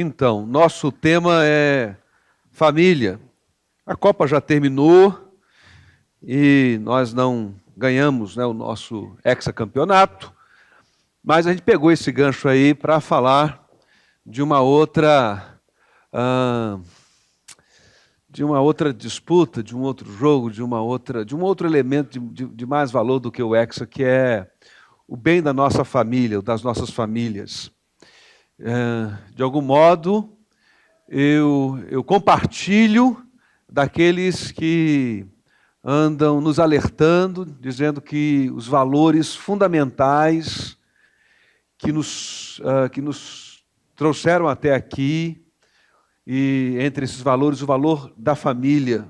Então, nosso tema é família. A Copa já terminou e nós não ganhamos, o nosso hexacampeonato, mas a gente pegou esse gancho aí para falar de uma outra disputa, de um outro jogo, de um outro elemento de mais valor do que o hexa, que é o bem da nossa família, das nossas famílias. De algum modo, eu compartilho daqueles que andam nos alertando, dizendo que os valores fundamentais que nos trouxeram até aqui, e entre esses valores, o valor da família,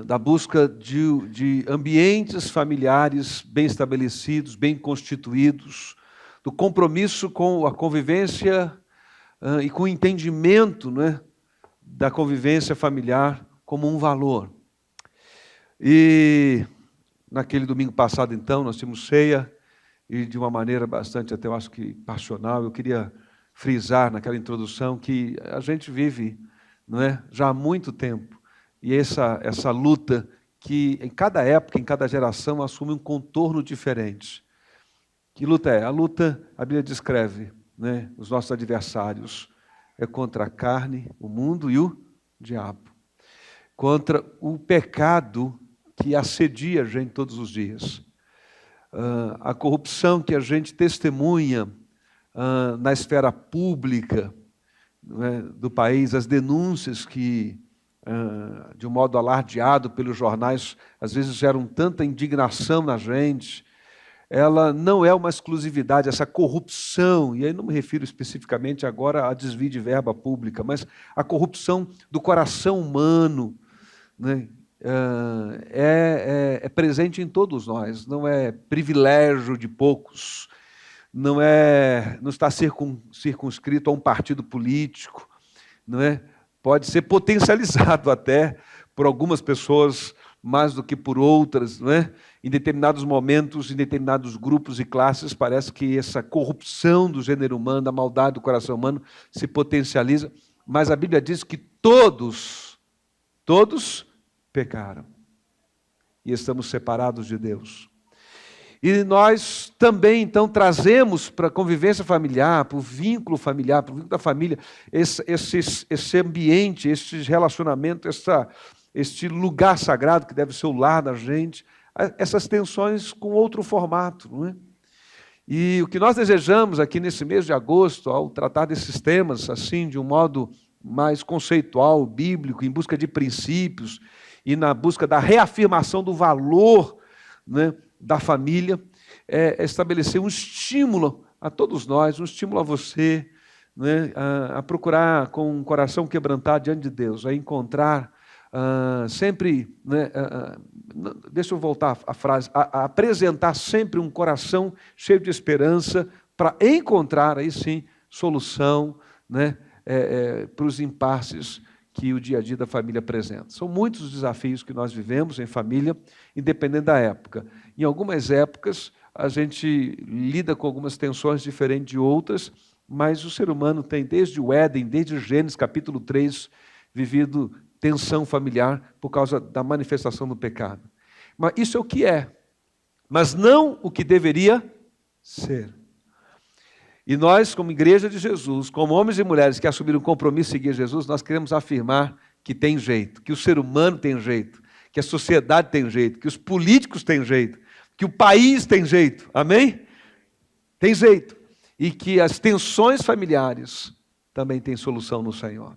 da busca de ambientes familiares bem estabelecidos, bem constituídos, do compromisso com a convivência e com o entendimento, da convivência familiar como um valor. E naquele domingo passado, então, nós tínhamos ceia, e de uma maneira bastante, até eu acho que passional, eu queria frisar naquela introdução que a gente vive, já há muito tempo, e essa luta que em cada época, em cada geração, assume um contorno diferente. Que luta é? A luta, a Bíblia descreve, os nossos adversários, é contra a carne, o mundo e o diabo. Contra o pecado que assedia a gente todos os dias. A corrupção que a gente testemunha na esfera pública do país, as denúncias que, de um modo alardeado pelos jornais, às vezes geram tanta indignação na gente. Ela não é uma exclusividade, essa corrupção, e aí não me refiro especificamente agora a desvio de verba pública, mas a corrupção do coração humano, é presente em todos nós, não é privilégio de poucos, não está circunscrito a um partido político, pode ser potencializado até por algumas pessoas mais do que por outras, Em determinados momentos, em determinados grupos e classes, parece que essa corrupção do gênero humano, a maldade do coração humano se potencializa, mas a Bíblia diz que todos pecaram e estamos separados de Deus. E nós também, então, trazemos para a convivência familiar, para o vínculo familiar, para o vínculo da família, esse ambiente, esse relacionamento, este lugar sagrado que deve ser o lar da gente, essas tensões com outro formato, E o que nós desejamos aqui nesse mês de agosto, ao tratar desses temas, assim, de um modo mais conceitual, bíblico, em busca de princípios e na busca da reafirmação do valor, da família, é estabelecer um estímulo a todos nós, um estímulo a você, a procurar com um coração quebrantado diante de Deus, a encontrar sempre, deixa eu voltar a frase, a apresentar sempre um coração cheio de esperança para encontrar, aí sim, solução, para os impasses que o dia a dia da família apresenta. São muitos os desafios que nós vivemos em família, independente da época. Em algumas épocas, a gente lida com algumas tensões diferentes de outras, mas o ser humano tem, desde o Éden, desde Gênesis, capítulo 3, vivido tensão familiar por causa da manifestação do pecado. Mas isso é o que é, mas não o que deveria ser. E nós, como Igreja de Jesus, como homens e mulheres que assumiram o compromisso de seguir Jesus, nós queremos afirmar que tem jeito, que o ser humano tem jeito, que a sociedade tem jeito, que os políticos têm jeito, que o país tem jeito, amém? Tem jeito. E que as tensões familiares também têm solução no Senhor.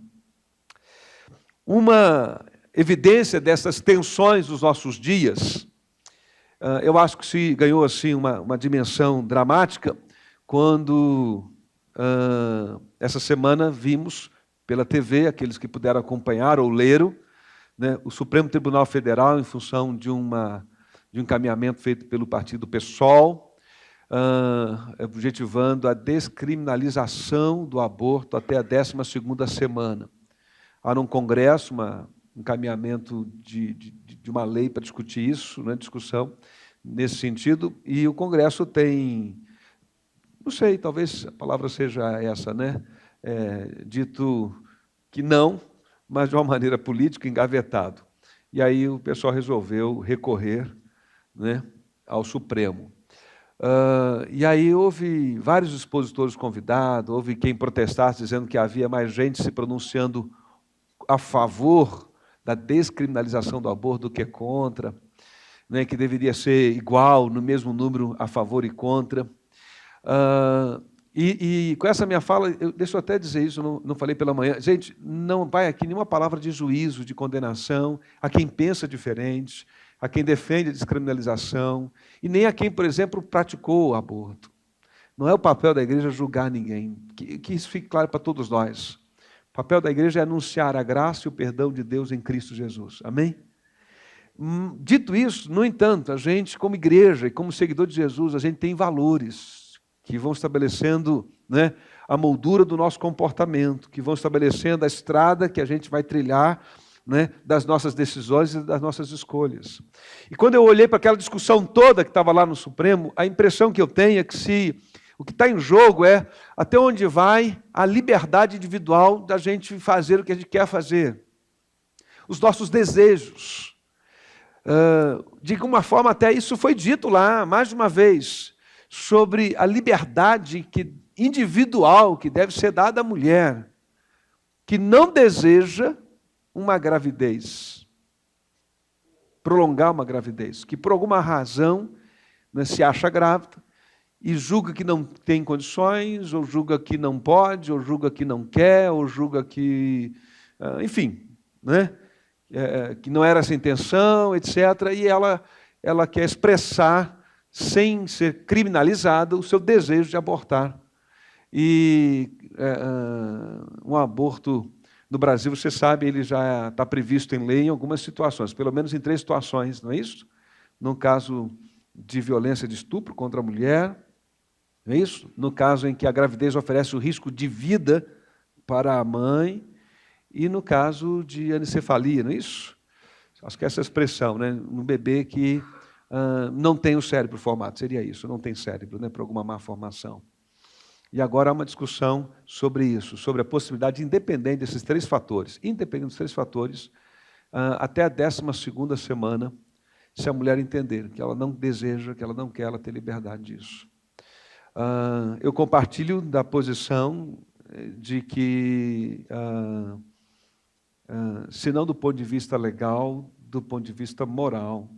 Uma evidência dessas tensões dos nossos dias, eu acho que se ganhou assim uma dimensão dramática, quando essa semana vimos pela TV, aqueles que puderam acompanhar ou leram, o Supremo Tribunal Federal, em função de um encaminhamento feito pelo partido PSOL, objetivando a descriminalização do aborto até a 12ª semana. Há num congresso um encaminhamento de uma lei para discutir isso, discussão nesse sentido, e o congresso tem, não sei, talvez a palavra seja essa, dito que não, mas de uma maneira política, engavetado. E aí o pessoal resolveu recorrer, né, ao Supremo. E aí houve vários expositores convidados, houve quem protestasse dizendo que havia mais gente se pronunciando a favor da descriminalização do aborto do que contra, né, que deveria ser igual, no mesmo número, a favor e contra. E com essa minha fala, deixa eu até dizer isso, não falei pela manhã. Gente, não vai aqui nenhuma palavra de juízo, de condenação, a quem pensa diferente, a quem defende a descriminalização, e nem a quem, por exemplo, praticou o aborto. Não é o papel da igreja julgar ninguém, que isso fique claro para todos nós. O papel da igreja é anunciar a graça e o perdão de Deus em Cristo Jesus. Amém? Dito isso, no entanto, a gente, como igreja e como seguidor de Jesus, a gente tem valores que vão estabelecendo, né, a moldura do nosso comportamento, que vão estabelecendo a estrada que a gente vai trilhar, né, das nossas decisões e das nossas escolhas. E quando eu olhei para aquela discussão toda que estava lá no Supremo, a impressão que eu tenho é que o que está em jogo é até onde vai a liberdade individual da gente fazer o que a gente quer fazer. Os nossos desejos. De alguma forma, até isso foi dito lá, mais de uma vez, sobre a liberdade individual que deve ser dada à mulher, que não deseja uma gravidez, prolongar uma gravidez, que por alguma razão, né, se acha grávida e julga que não tem condições, ou julga que não pode, ou julga que não quer, ou julga que, enfim, né, que não era essa a intenção, etc. E ela quer expressar, sem ser criminalizada, o seu desejo de abortar. E um aborto no Brasil, você sabe, ele já está previsto em lei em algumas situações, pelo menos em 3 situações, não é isso? No caso de violência de estupro contra a mulher, não é isso? No caso em que a gravidez oferece o risco de vida para a mãe, e no caso de anencefalia, não é isso? Acho que essa expressão, né? Um bebê que não tem o cérebro formado, seria isso, não tem cérebro, né, por alguma má formação. E agora há uma discussão sobre isso, sobre a possibilidade, independente desses 3 fatores, até a 12ª semana, se a mulher entender que ela não deseja, que ela não quer, ela ter liberdade disso. Eu compartilho da posição de que, se não do ponto de vista legal, do ponto de vista moral,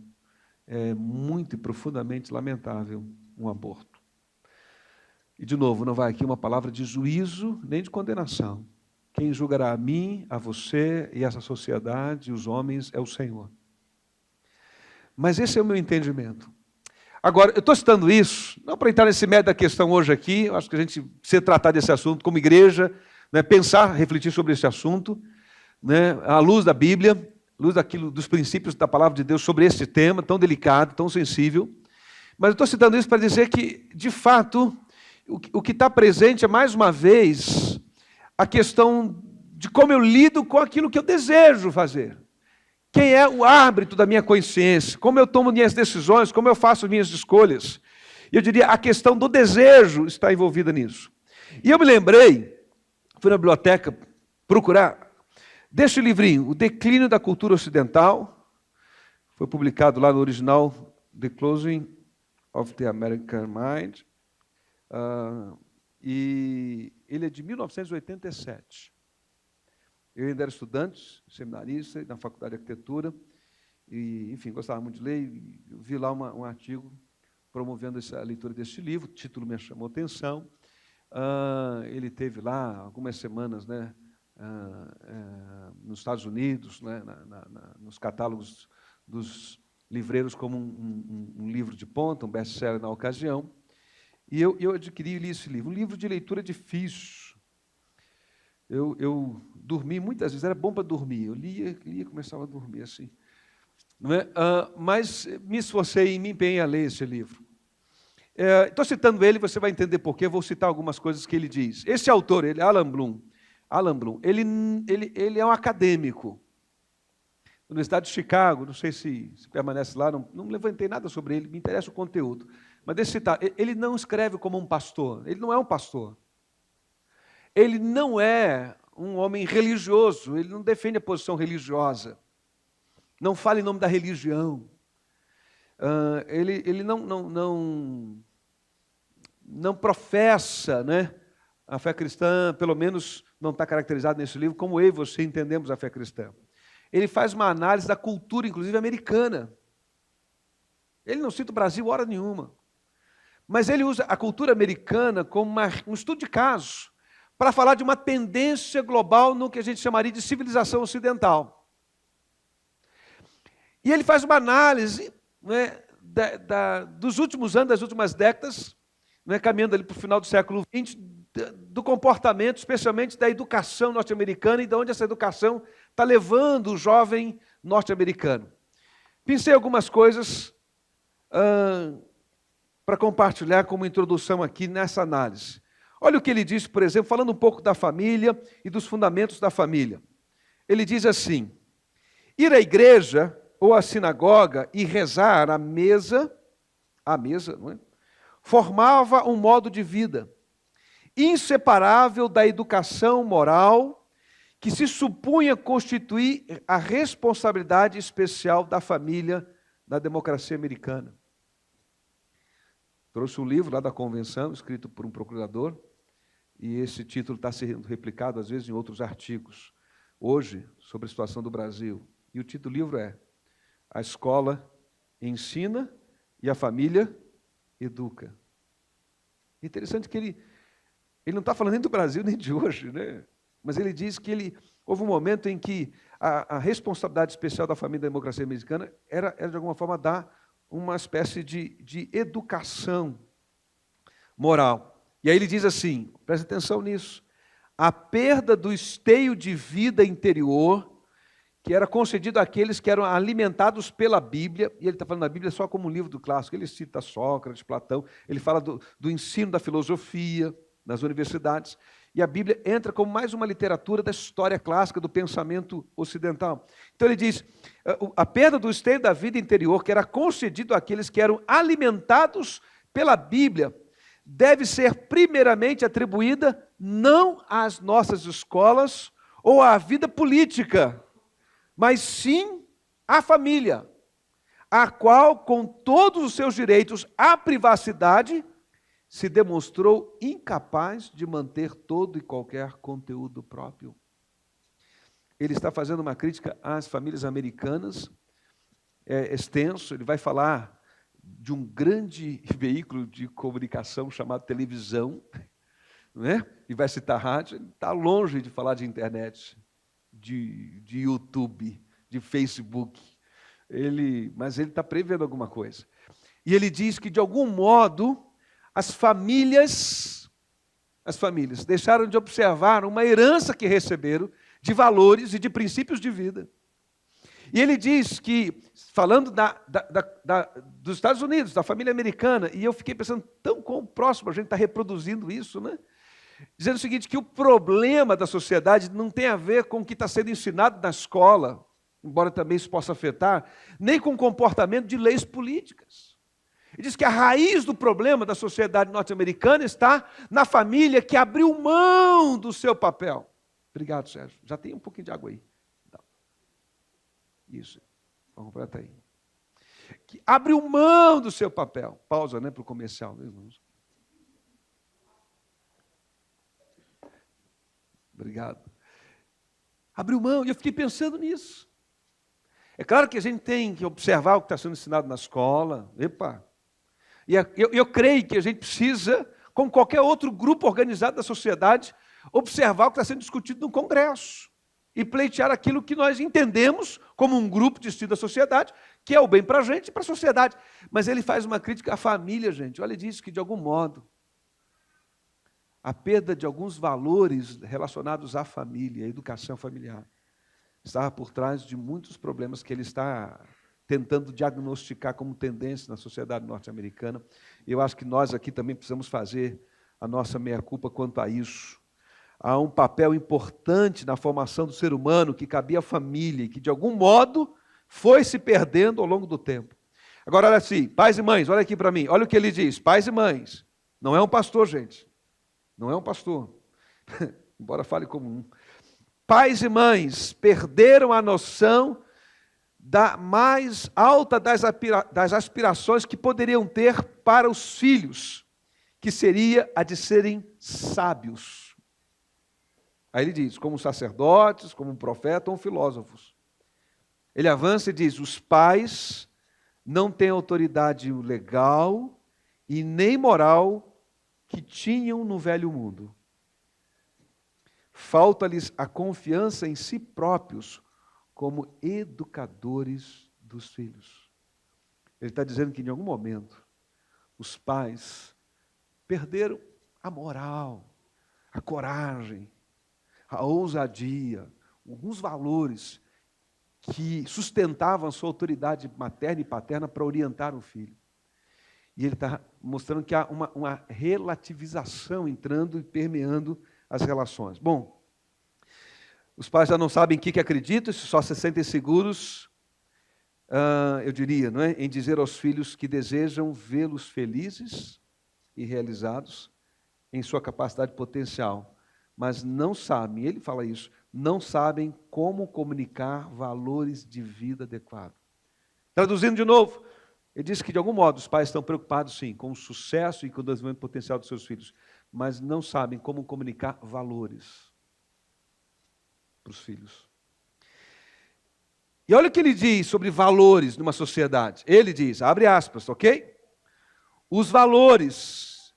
é muito e profundamente lamentável um aborto. E, de novo, não vai aqui uma palavra de juízo nem de condenação. Quem julgará a mim, a você e essa sociedade, e os homens, é o Senhor. Mas esse é o meu entendimento. Agora, eu estou citando isso, não para entrar nesse mérito da questão hoje aqui, eu acho que a gente precisa tratar desse assunto como igreja, né, pensar, refletir sobre esse assunto, né, à luz da Bíblia, luz dos princípios da palavra de Deus sobre esse tema tão delicado, tão sensível. Mas eu estou citando isso para dizer que, de fato, o que está presente é, mais uma vez, a questão de como eu lido com aquilo que eu desejo fazer. Quem é o árbitro da minha consciência? Como eu tomo minhas decisões? Como eu faço minhas escolhas? Eu diria, a questão do desejo está envolvida nisso. E eu me lembrei, fui na biblioteca procurar deste livrinho, O Declínio da Cultura Ocidental, foi publicado lá no original, The Closing of the American Mind, e ele é de 1987. Eu ainda era estudante, seminarista, na Faculdade de Arquitetura, e, enfim, gostava muito de ler, e vi lá um artigo promovendo a leitura deste livro, o título me chamou a atenção. Ele teve lá algumas semanas, né, nos Estados Unidos, né, nos catálogos dos livreiros como um livro de ponta, um best-seller na ocasião. E eu adquiri e li esse livro, um livro de leitura difícil. Eu dormi muitas vezes, era bom para dormir, eu lia e começava a dormir assim. Não é? Mas me esforcei e me empenhei a ler esse livro. Estou citando ele, você vai entender por quê, vou citar algumas coisas que ele diz. Esse autor, Alan Bloom, ele é um acadêmico, da Universidade de Chicago, não sei se permanece lá, não levantei nada sobre ele, me interessa o conteúdo. Mas deixa eu citar, ele não escreve como um pastor, ele não é um pastor. ele não é um homem religioso, ele não defende a posição religiosa, não fala em nome da religião. Ele não professa, né, a fé cristã, pelo menos não está caracterizado nesse livro, como eu e você entendemos a fé cristã. Ele faz uma análise da cultura, inclusive americana. Ele não cita o Brasil hora nenhuma. Mas ele usa a cultura americana como um estudo de caso para falar de uma tendência global no que a gente chamaria de civilização ocidental. E ele faz uma análise, né, dos últimos anos, das últimas décadas, né, caminhando ali para o final do século XX, do comportamento, especialmente da educação norte-americana e de onde essa educação está levando o jovem norte-americano. Pensei algumas coisas para compartilhar como introdução aqui nessa análise. Olha o que ele diz, por exemplo, falando um pouco da família e dos fundamentos da família. Ele diz assim: ir à igreja ou à sinagoga e rezar à mesa, não é? Formava um modo de vida inseparável da educação moral que se supunha constituir a responsabilidade especial da família na democracia americana. Trouxe um livro lá da convenção, escrito por um procurador, e esse título está sendo replicado, às vezes, em outros artigos, hoje, sobre a situação do Brasil. E o título do livro é A Escola Ensina e a Família Educa. Interessante que ele não está falando nem do Brasil, nem de hoje, né? Mas ele diz que houve um momento em que a responsabilidade especial da família da democracia americana era de alguma forma, dar uma espécie de educação moral. E aí ele diz assim, presta atenção nisso, a perda do esteio de vida interior que era concedido àqueles que eram alimentados pela Bíblia, e ele está falando da Bíblia só como um livro do clássico, ele cita Sócrates, Platão, ele fala do ensino da filosofia nas universidades, e a Bíblia entra como mais uma literatura da história clássica, do pensamento ocidental. Então ele diz, a perda do esteio da vida interior, que era concedido àqueles que eram alimentados pela Bíblia, deve ser primeiramente atribuída não às nossas escolas ou à vida política, mas sim à família, a qual, com todos os seus direitos à privacidade, se demonstrou incapaz de manter todo e qualquer conteúdo próprio. Ele está fazendo uma crítica às famílias americanas, extenso, ele vai falar de um grande veículo de comunicação chamado televisão, né? E vai citar rádio, ele está longe de falar de internet, de YouTube, de Facebook, mas ele está prevendo alguma coisa. E ele diz que, de algum modo, as famílias deixaram de observar uma herança que receberam de valores e de princípios de vida. E ele diz que, falando dos Estados Unidos, da família americana, e eu fiquei pensando, tão quão próximo a gente está reproduzindo isso, né? Dizendo o seguinte, que o problema da sociedade não tem a ver com o que está sendo ensinado na escola, embora também isso possa afetar, nem com o comportamento de leis políticas. Ele diz que a raiz do problema da sociedade norte-americana está na família que abriu mão do seu papel. Obrigado, Sérgio. Já tem um pouquinho de água aí. Isso. Vamos completa aí. Que abriu mão do seu papel. Pausa, né, para o comercial. Obrigado. Abriu mão, e eu fiquei pensando nisso. É claro que a gente tem que observar o que está sendo ensinado na escola. E eu creio que a gente precisa, como qualquer outro grupo organizado da sociedade, observar o que está sendo discutido no Congresso e pleitear aquilo que nós entendemos como um grupo de estudo da sociedade, que é o bem para a gente e para a sociedade. Mas ele faz uma crítica à família, gente. Olha, ele diz que, de algum modo, a perda de alguns valores relacionados à família, à educação familiar, estava por trás de muitos problemas que ele está tentando diagnosticar como tendência na sociedade norte-americana. Eu acho que nós aqui também precisamos fazer a nossa meia-culpa quanto a isso. Há um papel importante na formação do ser humano que cabia à família e que, de algum modo, foi se perdendo ao longo do tempo. Agora, olha assim, pais e mães, olha aqui para mim, olha o que ele diz, pais e mães. Não é um pastor, gente. Não é um pastor. embora fale como um. Pais e mães perderam a noção da mais alta das aspirações que poderiam ter para os filhos, que seria a de serem sábios. Aí ele diz, como sacerdotes, como um profeta ou filósofos. Ele avança e diz, os pais não têm autoridade legal e nem moral que tinham no velho mundo. Falta-lhes a confiança em si próprios como educadores dos filhos. Ele está dizendo que em algum momento os pais perderam a moral, a coragem, a ousadia, alguns valores que sustentavam a sua autoridade materna e paterna para orientar o filho. E ele está mostrando que há uma relativização entrando e permeando as relações. Bom, os pais já não sabem em que acreditam, só se sentem seguros, eu diria, não é? Em dizer aos filhos que desejam vê-los felizes e realizados em sua capacidade potencial, mas não sabem, ele fala isso, não sabem como comunicar valores de vida adequados. Traduzindo de novo, ele diz que de algum modo os pais estão preocupados sim com o sucesso e com o desenvolvimento potencial dos seus filhos, mas não sabem como comunicar valores para os filhos. E olha o que ele diz sobre valores numa sociedade. Ele diz, abre aspas, ok? Os valores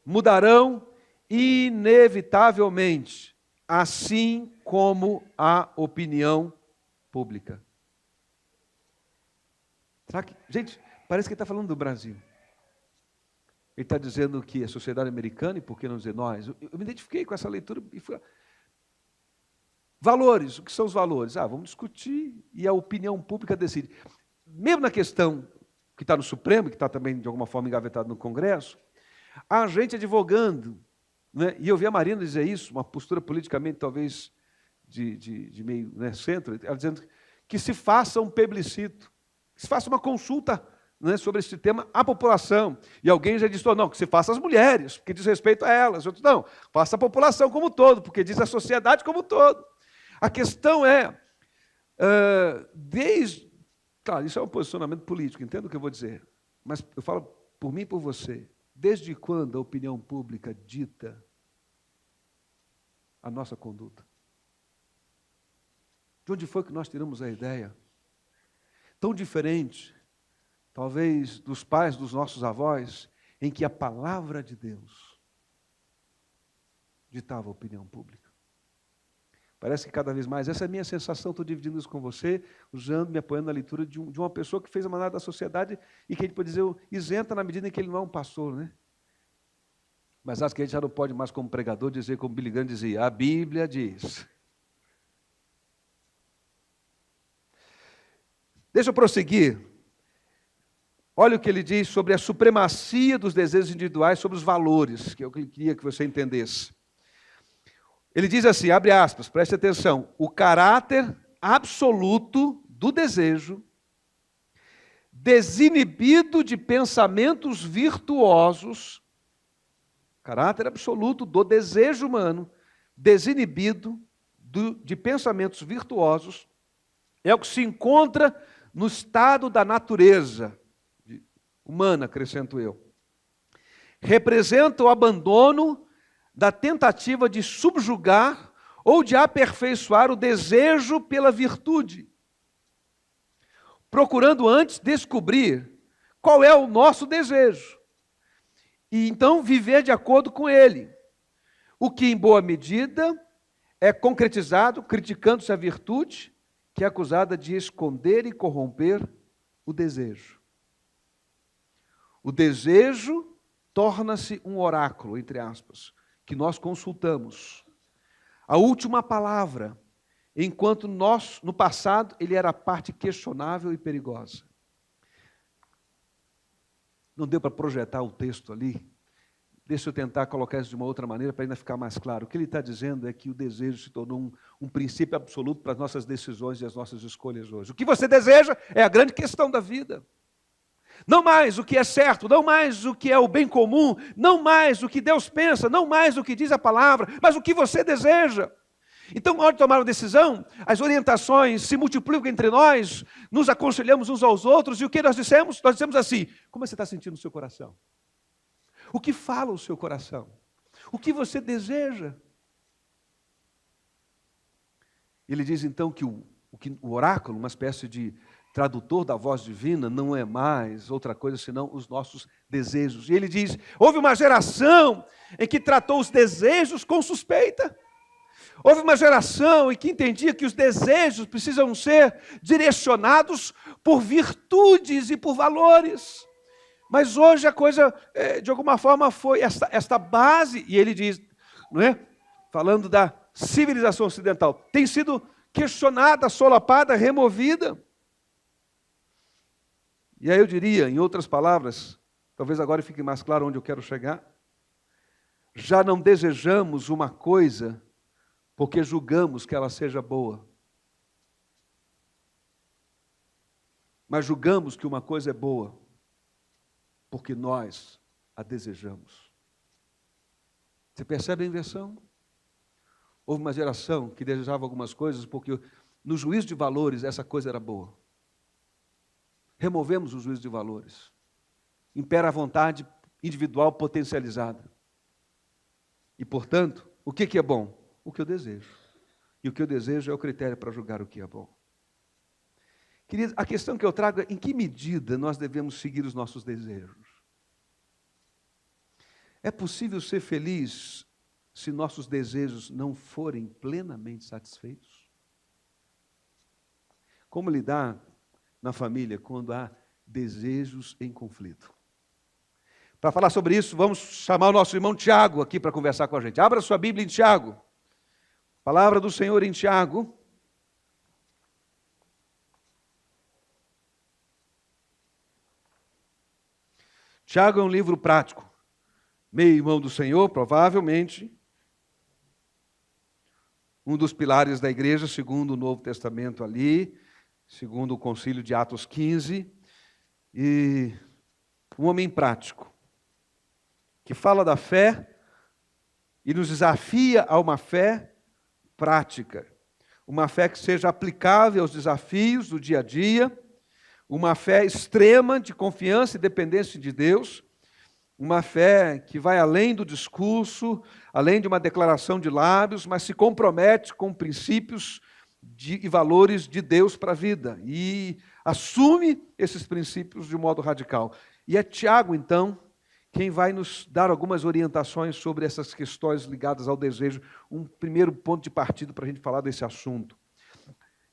mudarão inevitavelmente, assim como a opinião pública. Será que, gente, parece que ele está falando do Brasil. Ele está dizendo que a sociedade americana, e por que não dizer nós? Eu me identifiquei com essa leitura e fui... Valores, o que são os valores? Vamos discutir e a opinião pública decide. Mesmo na questão que está no Supremo, que está também de alguma forma engavetado no Congresso, há gente advogando, né? E eu vi a Marina dizer isso, uma postura politicamente talvez de meio, né, centro, ela dizendo que se faça um plebiscito, que se faça uma consulta, né, sobre este tema à população. E alguém já disse, não, que se faça às mulheres, porque diz respeito a elas. Outros, não, faça a população como um todo, porque diz a sociedade como um todo. A questão é, claro, isso é um posicionamento político, entendo o que eu vou dizer, mas eu falo por mim e por você, desde quando a opinião pública dita a nossa conduta? De onde foi que nós tiramos a ideia? Tão diferente, talvez, dos pais dos nossos avós, em que a palavra de Deus ditava a opinião pública. Parece que cada vez mais, essa é a minha sensação, estou dividindo isso com você, me apoiando na leitura de uma pessoa que fez a manada da sociedade e que a gente pode dizer isenta na medida em que ele não é um pastor, né? Mas acho que a gente já não pode mais, como pregador, dizer como Billy Graham dizia, a Bíblia diz. Deixa eu prosseguir. Olha o que ele diz sobre a supremacia dos desejos individuais sobre os valores, que eu queria que você entendesse. Ele diz assim, abre aspas, preste atenção, o caráter absoluto do desejo, desinibido de pensamentos virtuosos, caráter absoluto do desejo humano, desinibido de pensamentos virtuosos, é o que se encontra no estado da natureza humana, acrescento eu. Representa o abandono da tentativa de subjugar ou de aperfeiçoar o desejo pela virtude, procurando antes descobrir qual é o nosso desejo, e então viver de acordo com ele, o que em boa medida é concretizado criticando-se a virtude, que é acusada de esconder e corromper o desejo. O desejo torna-se um oráculo, entre aspas, que nós consultamos. A última palavra, enquanto nós, no passado, ele era a parte questionável e perigosa. Não deu para projetar o texto ali? Deixa eu tentar colocar isso de uma outra maneira para ainda ficar mais claro. O que ele está dizendo é que o desejo se tornou um princípio absoluto para as nossas decisões e as nossas escolhas hoje. O que você deseja é a grande questão da vida. não mais o que é certo, não mais o que é o bem comum, não mais o que Deus pensa, não mais o que diz a palavra, mas o que você deseja. Então, na hora de tomar uma decisão, as orientações se multiplicam entre nós, nos aconselhamos uns aos outros, e o que nós dissemos? Nós dissemos assim: como você está sentindo no seu coração? O que fala o seu coração? O que você deseja? Ele diz então que o oráculo, uma espécie de tradutor da voz divina, não é mais outra coisa senão os nossos desejos. E ele diz: houve uma geração em que tratou os desejos com suspeita. Houve uma geração em que entendia que os desejos precisam ser direcionados por virtudes e por valores. Mas hoje a coisa, de alguma forma, foi esta base, e ele diz, não é? Falando da civilização ocidental, tem sido questionada, solapada, removida. E aí eu diria, em outras palavras, talvez agora fique mais claro onde eu quero chegar, já não desejamos uma coisa porque julgamos que ela seja boa. Mas julgamos que uma coisa é boa porque nós a desejamos. Você percebe a inversão? Houve uma geração que desejava algumas coisas porque no juízo de valores essa coisa era boa. Removemos o juízo de valores. Impera a vontade individual potencializada. E, portanto, o que é bom? O que eu desejo. E o que eu desejo é o critério para julgar o que é bom. Queridos, a questão que eu trago é em que medida nós devemos seguir os nossos desejos. É possível ser feliz se nossos desejos não forem plenamente satisfeitos? Como lidar na família quando há desejos em conflito? Para falar sobre isso, vamos chamar o nosso irmão Tiago aqui para conversar com a gente. Abra sua Bíblia em Tiago. Palavra do Senhor em Tiago. Tiago é um livro prático. Meio-irmão do Senhor, provavelmente. Um dos pilares da igreja, segundo o Novo Testamento ali, segundo o concílio de Atos 15. E um homem prático, que fala da fé e nos desafia a uma fé prática, uma fé que seja aplicável aos desafios do dia a dia, uma fé extrema de confiança e dependência de Deus, uma fé que vai além do discurso, além de uma declaração de lábios, mas se compromete com princípios e valores de Deus para a vida e assume esses princípios de modo radical. E é Tiago, então, quem vai nos dar algumas orientações sobre essas questões ligadas ao desejo, um primeiro ponto de partida para a gente falar desse assunto.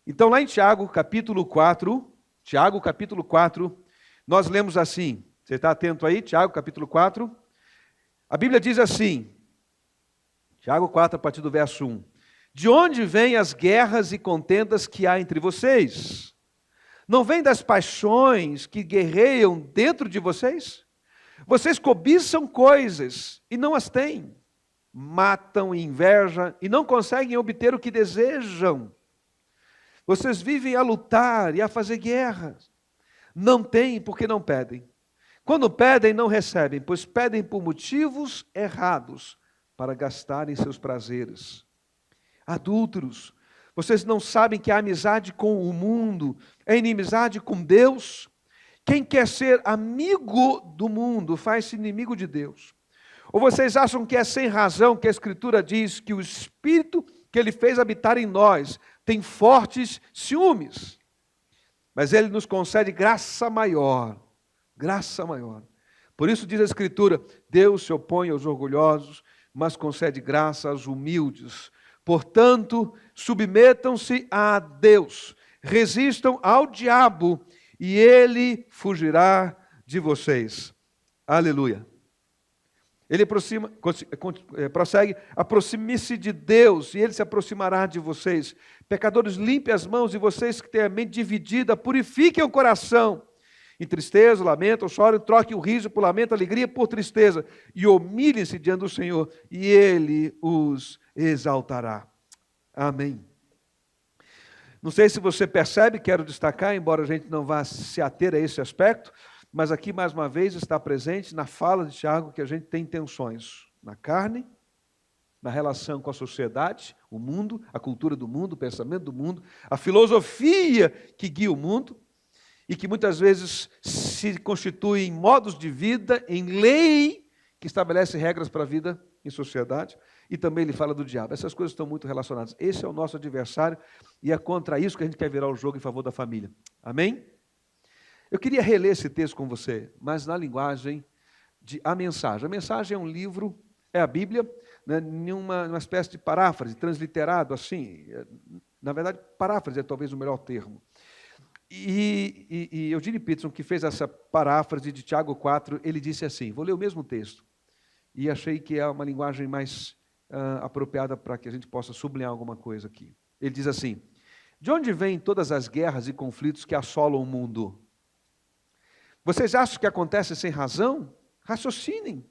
Então, lá em Tiago, capítulo 4, nós lemos assim, você está atento aí? Tiago, capítulo 4, a Bíblia diz assim, Tiago 4, a partir do verso 1, de onde vêm as guerras e contendas que há entre vocês? Não vêm das paixões que guerreiam dentro de vocês? Vocês cobiçam coisas e não as têm, matam e invejam e não conseguem obter o que desejam. Vocês vivem a lutar e a fazer guerras. Não têm porque não pedem. Quando pedem, não recebem, pois pedem por motivos errados para gastarem seus prazeres. Adúlteros, vocês não sabem que a amizade com o mundo é inimizade com Deus? Quem quer ser amigo do mundo faz-se inimigo de Deus. Ou vocês acham que é sem razão que a Escritura diz que o Espírito que Ele fez habitar em nós tem fortes ciúmes? Mas Ele nos concede graça maior. Graça maior. Por isso diz a Escritura, Deus se opõe aos orgulhosos, mas concede graça aos humildes. Portanto, submetam-se a Deus, resistam ao diabo, e ele fugirá de vocês. Aleluia. Ele prossegue, aproxime-se de Deus, e Ele se aproximará de vocês. Pecadores, limpem as mãos, e vocês que têm a mente dividida, purifiquem o coração. Em tristeza, lamento, chorem, troquem o riso por lamento, alegria por tristeza, e humilhem-se diante do Senhor, e Ele os exaltará. Amém. Não sei se você percebe, quero destacar, embora a gente não vá se ater a esse aspecto, Mas aqui, mais uma vez, está presente na fala de Tiago que a gente tem tensões na carne, na relação com a sociedade, o mundo, a cultura do mundo, o pensamento do mundo, a filosofia que guia o mundo e que muitas vezes se constitui em modos de vida, em lei que estabelece regras para a vida em sociedade, e também ele fala do diabo. Essas coisas estão muito relacionadas. Esse é o nosso adversário e é contra isso que a gente quer virar o jogo em favor da família. Amém? Eu queria reler esse texto com você, mas na linguagem de A Mensagem. A Mensagem é um livro, é a Bíblia, né, numa espécie de paráfrase, transliterado assim. Na verdade, paráfrase é talvez o melhor termo. E Eugene Peterson, que fez essa paráfrase de Tiago 4, ele disse assim, vou ler o mesmo texto, e achei que é uma linguagem mais apropriada para que a gente possa sublinhar alguma coisa aqui. Ele diz assim, de onde vêm todas as guerras e conflitos que assolam o mundo? Vocês acham que acontece sem razão? Raciocinem.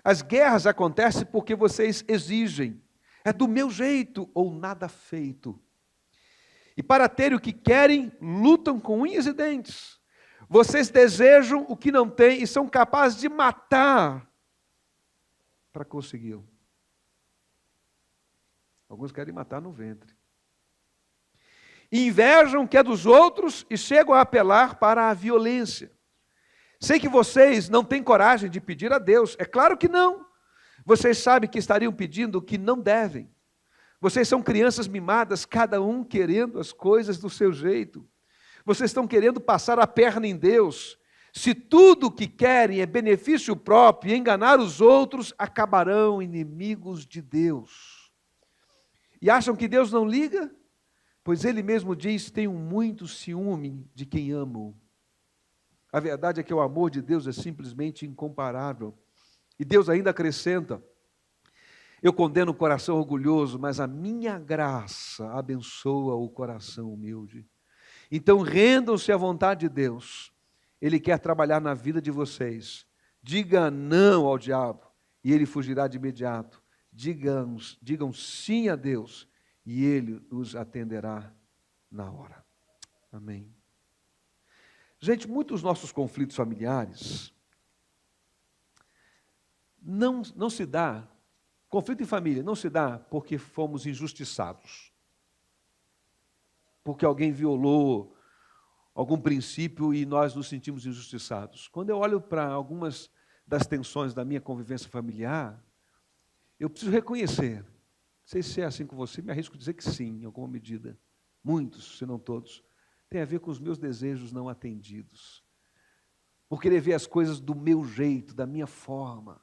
As guerras acontecem porque vocês exigem. É do meu jeito ou nada feito. E para ter o que querem, lutam com unhas e dentes. Vocês desejam o que não têm e são capazes de matar para consegui-lo. Alguns querem matar no ventre. Invejam o que é dos outros e chegam a apelar para a violência. Sei que vocês não têm coragem de pedir a Deus. É claro que não. Vocês sabem que estariam pedindo o que não devem. Vocês são crianças mimadas, cada um querendo as coisas do seu jeito. Vocês estão querendo passar a perna em Deus. Se tudo o que querem é benefício próprio e enganar os outros, acabarão inimigos de Deus. E acham que Deus não liga? Pois Ele mesmo diz, tenho muito ciúme de quem amo. A verdade é que o amor de Deus é simplesmente incomparável. E Deus ainda acrescenta, eu condeno o coração orgulhoso, mas a minha graça abençoa o coração humilde. Então rendam-se à vontade de Deus. Ele quer trabalhar na vida de vocês. Diga não ao diabo e ele fugirá de imediato. Digam sim a Deus e Ele os atenderá na hora. Amém. Gente, muitos dos nossos conflitos familiares não se dá, conflito em família não se dá porque fomos injustiçados, porque alguém violou algum princípio e nós nos sentimos injustiçados. Quando eu olho para algumas das tensões da minha convivência familiar, eu preciso reconhecer, não sei se é assim com você, me arrisco a dizer que sim, em alguma medida, muitos, se não todos, tem a ver com os meus desejos não atendidos, por querer ver as coisas do meu jeito, da minha forma.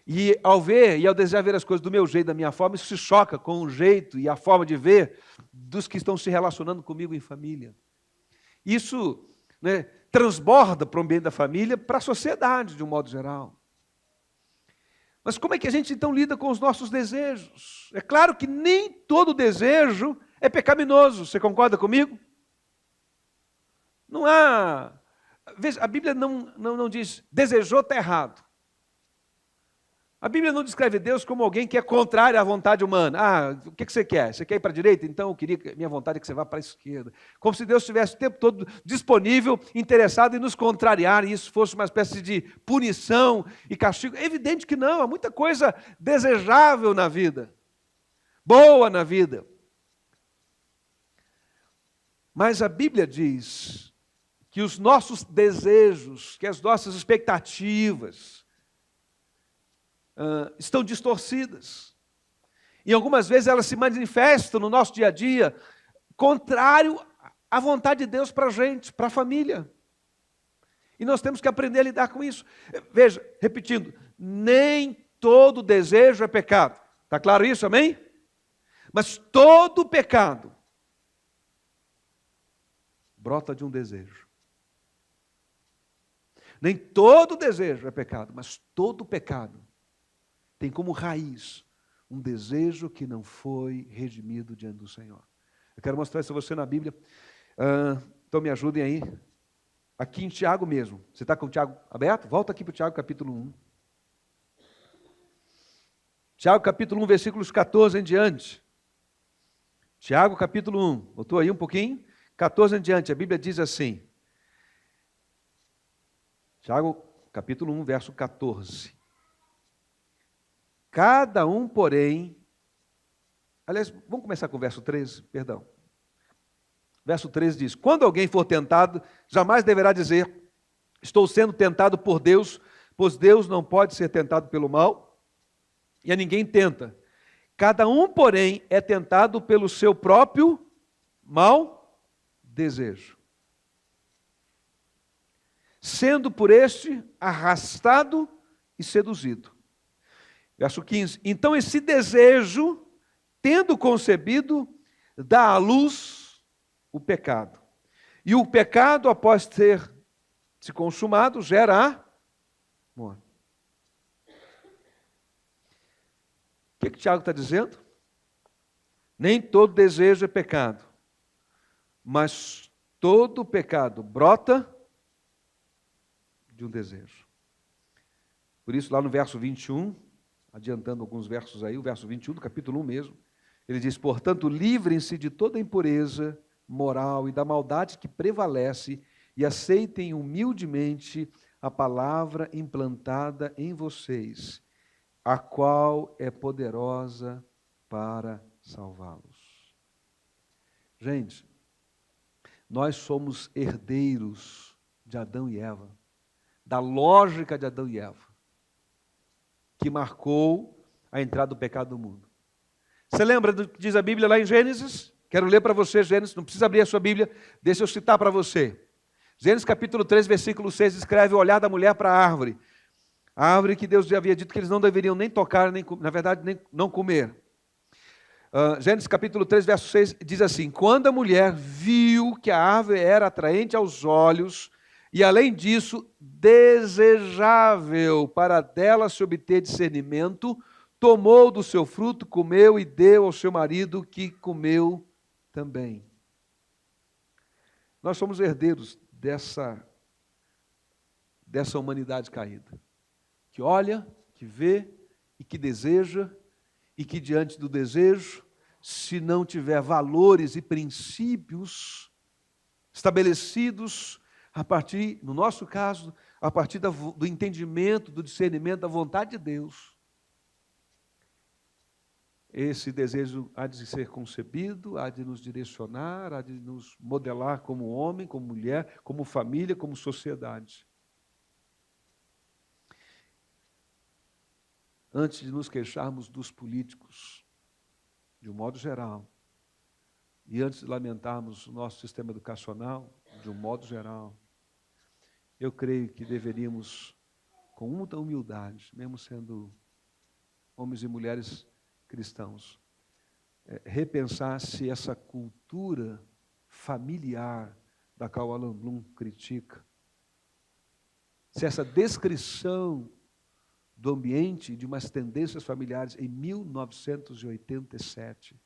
E ao ver, e ao desejar ver as coisas do meu jeito, da minha forma, isso se choca com o jeito e a forma de ver dos que estão se relacionando comigo em família. Isso, né, transborda para o ambiente da família, para a sociedade de um modo geral. Mas como é que a gente então lida com os nossos desejos? É claro que nem todo desejo é pecaminoso, você concorda comigo? Não há... Veja, a Bíblia não diz, desejou, está errado. A Bíblia não descreve Deus como alguém que é contrário à vontade humana. Ah, o que você quer? Você quer ir para a direita? Então eu queria, minha vontade é que você vá para a esquerda. Como se Deus estivesse o tempo todo disponível, interessado em nos contrariar, e isso fosse uma espécie de punição e castigo. É evidente que não, há muita coisa desejável na vida, boa na vida. Mas a Bíblia diz que os nossos desejos, que as nossas expectativas estão distorcidas. E algumas vezes elas se manifestam no nosso dia a dia contrário à vontade de Deus para a gente, para a família. E nós temos que aprender a lidar com isso. Veja, repetindo, nem todo desejo é pecado. Está claro isso, amém? Mas todo pecado brota de um desejo. Nem todo desejo é pecado, mas todo pecado tem como raiz um desejo que não foi redimido diante do Senhor. Eu quero mostrar isso a você na Bíblia. Então me ajudem aí. Aqui em Tiago mesmo. Você está com o Tiago aberto? Volta aqui para o Tiago capítulo 1. Tiago capítulo 1, versículos 14 em diante. Tiago capítulo 1. Botou aí um pouquinho? 14 em diante. A Bíblia diz assim. Tiago, capítulo 1, verso 14. Cada um, porém... Aliás, vamos começar com o verso 13, perdão. Verso 13 diz: quando alguém for tentado, jamais deverá dizer, estou sendo tentado por Deus, pois Deus não pode ser tentado pelo mal, e a ninguém tenta. Cada um, porém, é tentado pelo seu próprio mau desejo, sendo por este arrastado e seduzido. Verso 15, então esse desejo, tendo concebido, dá à luz o pecado. E o pecado, após ter se consumado, gera a morte. O que Tiago está dizendo? Nem todo desejo é pecado, mas todo pecado brota de um desejo. Por isso, lá no verso 21, adiantando alguns versos aí, o verso 21 do capítulo 1 mesmo, ele diz, portanto, livrem-se de toda impureza moral e da maldade que prevalece e aceitem humildemente a palavra implantada em vocês, a qual é poderosa para salvá-los. Gente, nós somos herdeiros de Adão e Eva, da lógica de Adão e Eva, que marcou a entrada do pecado no mundo. Você lembra do que diz a Bíblia lá em Gênesis? Quero ler para você Gênesis, não precisa abrir a sua Bíblia, deixa eu citar para você. Gênesis capítulo 3, versículo 6, descreve o olhar da mulher para a árvore. A árvore que Deus já havia dito que eles não deveriam nem tocar, nem, na verdade, nem não comer. Gênesis capítulo 3, verso 6, diz assim, quando a mulher viu que a árvore era atraente aos olhos, e além disso, desejável para dela se obter discernimento, tomou do seu fruto, comeu e deu ao seu marido, que comeu também. Nós somos herdeiros dessa humanidade caída, que olha, que vê e que deseja, e que diante do desejo, se não tiver valores e princípios estabelecidos a partir, no nosso caso, a partir do entendimento, do discernimento da vontade de Deus, esse desejo há de ser concebido, há de nos direcionar, há de nos modelar como homem, como mulher, como família, como sociedade. Antes de nos queixarmos dos políticos, de um modo geral, e antes de lamentarmos o nosso sistema educacional, de um modo geral, eu creio que deveríamos, com muita humildade, mesmo sendo homens e mulheres cristãos, repensar se essa cultura familiar da qual Alan Bloom critica, se essa descrição do ambiente de umas tendências familiares em 1987,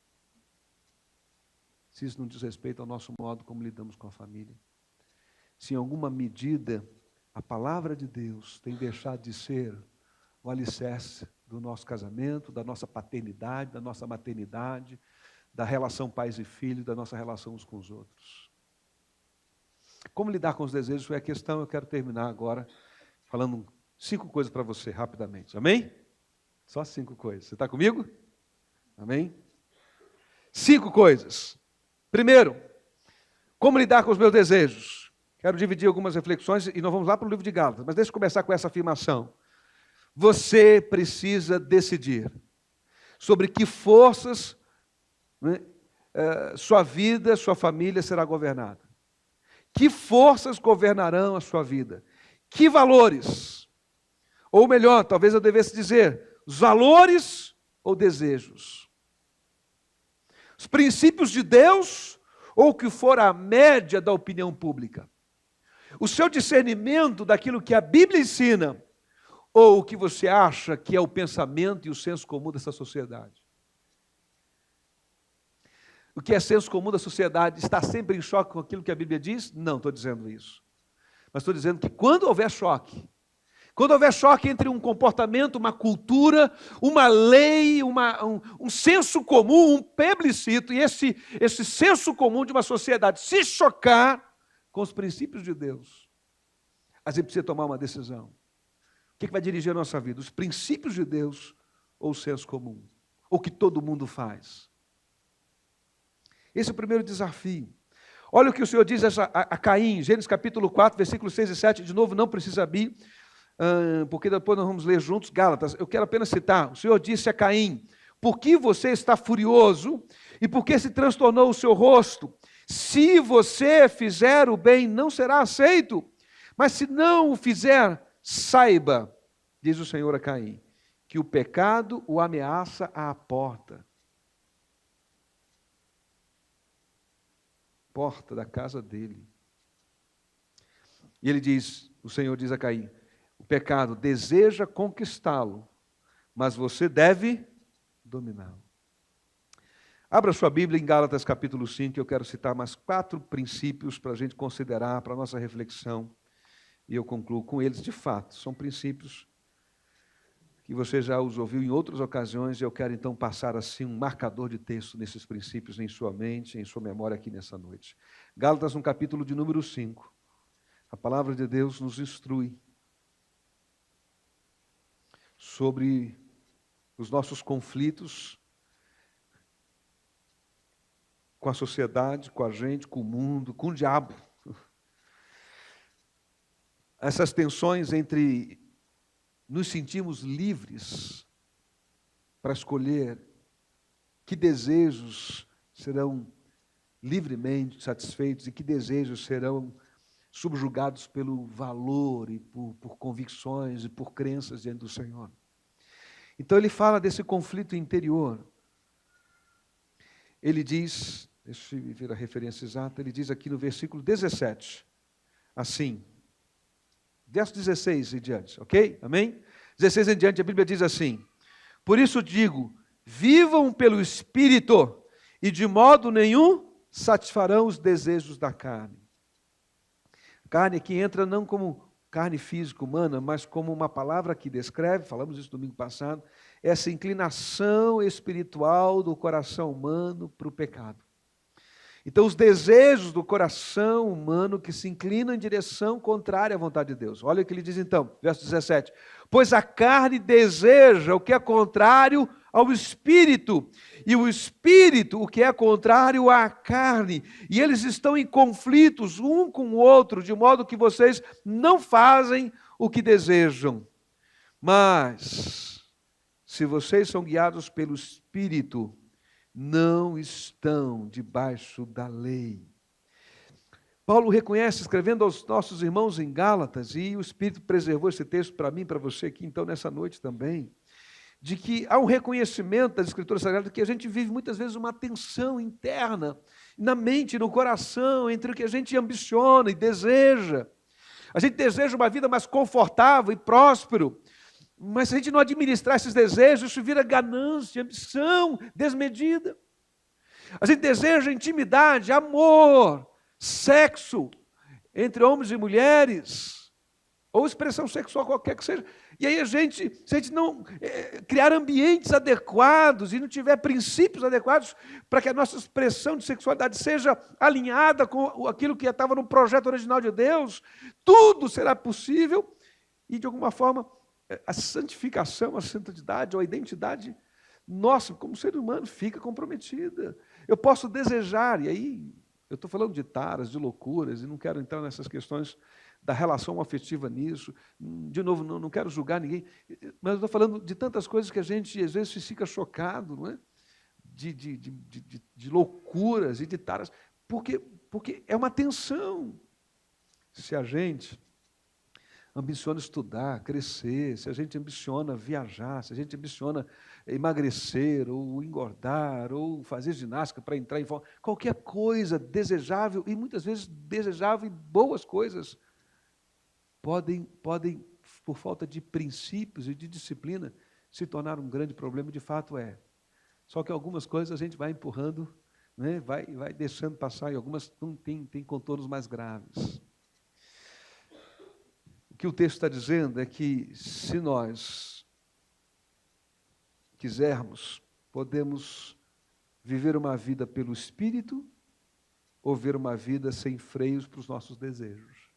se isso não diz respeito ao nosso modo como lidamos com a família, se em alguma medida a palavra de Deus tem deixado de ser o alicerce do nosso casamento, da nossa paternidade, da nossa maternidade, da relação pais e filhos, da nossa relação uns com os outros. Como lidar com os desejos foi a questão. Eu quero terminar agora falando 5 coisas para você, rapidamente. Amém? Só 5 coisas. Você está comigo? Amém? 5 coisas. Primeiro, como lidar com os meus desejos? Quero dividir algumas reflexões e nós vamos lá para o livro de Gálatas, mas deixa eu começar com essa afirmação. Você precisa decidir sobre que forças, né, sua vida, sua família será governada. Que forças governarão a sua vida? Que valores? Ou melhor, talvez eu devesse dizer, os valores ou desejos? Os princípios de Deus ou o que for a média da opinião pública? O seu discernimento daquilo que a Bíblia ensina ou o que você acha que é o pensamento e o senso comum dessa sociedade? O que é senso comum da sociedade está sempre em choque com aquilo que a Bíblia diz? Não estou dizendo isso. Mas estou dizendo que quando houver choque entre um comportamento, uma cultura, uma lei, um senso comum, um plebiscito, e esse senso comum de uma sociedade se chocar com os princípios de Deus, A gente precisa tomar uma decisão. O que vai dirigir a nossa vida? Os princípios de Deus ou o senso comum? Ou o que todo mundo faz? Esse é o primeiro desafio. Olha o que o Senhor diz a Caim, Gênesis capítulo 4, versículos 6 e 7. De novo, não precisa abrir, porque depois nós vamos ler juntos Gálatas. Eu quero apenas citar. O Senhor disse a Caim: por que você está furioso e por que se transtornou o seu rosto? Se você fizer o bem, não será aceito. Mas se não o fizer, saiba, diz o Senhor a Caim, que o pecado o ameaça à porta. Porta da casa dele. E ele diz, o Senhor diz a Caim, o pecado deseja conquistá-lo, mas você deve dominá-lo. Abra sua Bíblia em Gálatas capítulo 5, eu quero citar mais 4 princípios para a gente considerar, para a nossa reflexão, e eu concluo com eles. De fato, são princípios que você já os ouviu em outras ocasiões, e eu quero então passar assim um marcador de texto nesses princípios em sua mente, em sua memória aqui nessa noite. Gálatas no capítulo de número 5, a palavra de Deus nos instrui sobre os nossos conflitos com a sociedade, com a gente, com o mundo, com o diabo. Essas tensões entre nos sentirmos livres para escolher que desejos serão livremente satisfeitos e que desejos serão subjugados pelo valor e por convicções e por crenças diante do Senhor. Então ele fala desse conflito interior. Ele diz, deixa eu ver a referência exata, ele diz aqui no versículo 17, assim, verso 16 em diante, ok? Amém? 16 em diante, a Bíblia diz assim: por isso digo, vivam pelo Espírito, e de modo nenhum satisfarão os desejos da carne. Carne que entra não como carne física humana, mas como uma palavra que descreve, falamos isso domingo passado, essa inclinação espiritual do coração humano para o pecado. Então, os desejos do coração humano que se inclinam em direção contrária à vontade de Deus. Olha o que ele diz então, verso 17. Pois a carne deseja o que é contrário ao Espírito, e o Espírito o que é contrário à carne. E eles estão em conflitos um com o outro, de modo que vocês não fazem o que desejam. Mas, se vocês são guiados pelo Espírito, não estão debaixo da lei. Paulo reconhece, escrevendo aos nossos irmãos em Gálatas, e o Espírito preservou esse texto para mim, para você aqui, então, nessa noite também, de que há um reconhecimento das Escrituras Sagradas que a gente vive muitas vezes uma tensão interna, na mente, no coração, entre o que a gente ambiciona e deseja. A gente deseja uma vida mais confortável e próspero, mas se a gente não administrar esses desejos, isso vira ganância, ambição desmedida. A gente deseja intimidade, amor, sexo entre homens e mulheres, ou expressão sexual qualquer que seja. E aí se a gente não criar ambientes adequados e não tiver princípios adequados para que a nossa expressão de sexualidade seja alinhada com aquilo que estava no projeto original de Deus, tudo será possível e, de alguma forma, a santificação, a santidade ou a identidade nossa, como ser humano, fica comprometida. Eu posso desejar, e aí eu estou falando de taras, de loucuras, e não quero entrar nessas questões da relação afetiva nisso. De novo, não quero julgar ninguém, mas eu estou falando de tantas coisas que a gente, às vezes, fica chocado, não é? De loucuras e de taras, porque é uma tensão. Se a gente ambiciona estudar, crescer, se a gente ambiciona viajar, se a gente ambiciona emagrecer, ou engordar, ou fazer ginástica para entrar em forma, qualquer coisa desejável, e muitas vezes desejável e boas coisas, podem, por falta de princípios e de disciplina, se tornar um grande problema, de fato é. Só que algumas coisas a gente vai empurrando, né, vai deixando passar, e algumas não têm contornos mais graves. O que o texto está dizendo é que, se nós quisermos, podemos viver uma vida pelo Espírito ou ver uma vida sem freios para os nossos desejos.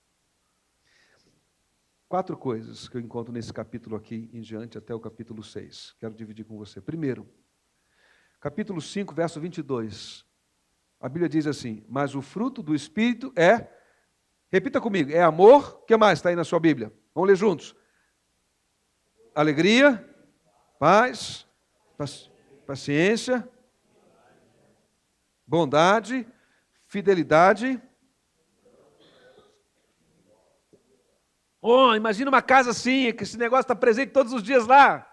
4 coisas que eu encontro nesse capítulo aqui em diante, até o capítulo 6. Quero dividir com você. Primeiro, capítulo 5, verso 22. A Bíblia diz assim: mas o fruto do Espírito é, repita comigo, é amor, o que mais está aí na sua Bíblia? Vamos ler juntos. Alegria, paz, paciência, bondade, fidelidade. Oh, imagina uma casa assim, que esse negócio está presente todos os dias lá.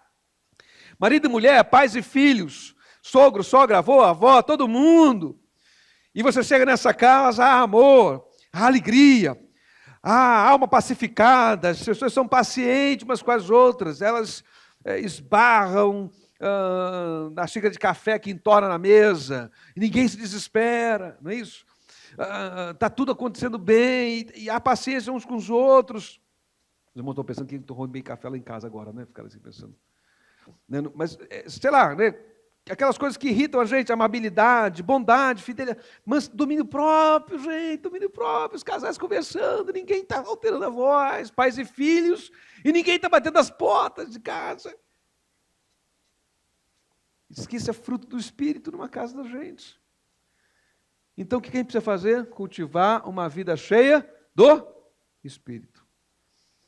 Marido e mulher, pais e filhos, sogro, sogra, avô, avó, todo mundo. E você chega nessa casa, amor, alegria, alma pacificada, as pessoas são pacientes umas com as outras, elas esbarram na xícara de café que entorna na mesa, e ninguém se desespera, não é isso? Está tudo acontecendo bem, e há paciência uns com os outros. Os irmãos estão pensando que tomou bem café lá em casa agora, né? Ficaram assim pensando. Mas, sei lá, né? Aquelas coisas que irritam a gente, amabilidade, bondade, fidelidade, mas domínio próprio, gente, domínio próprio, os casais conversando, ninguém está alterando a voz, pais e filhos, e ninguém está batendo as portas de casa. Diz que isso é fruto do Espírito numa casa da gente. Então, o que a gente precisa fazer? Cultivar uma vida cheia do Espírito.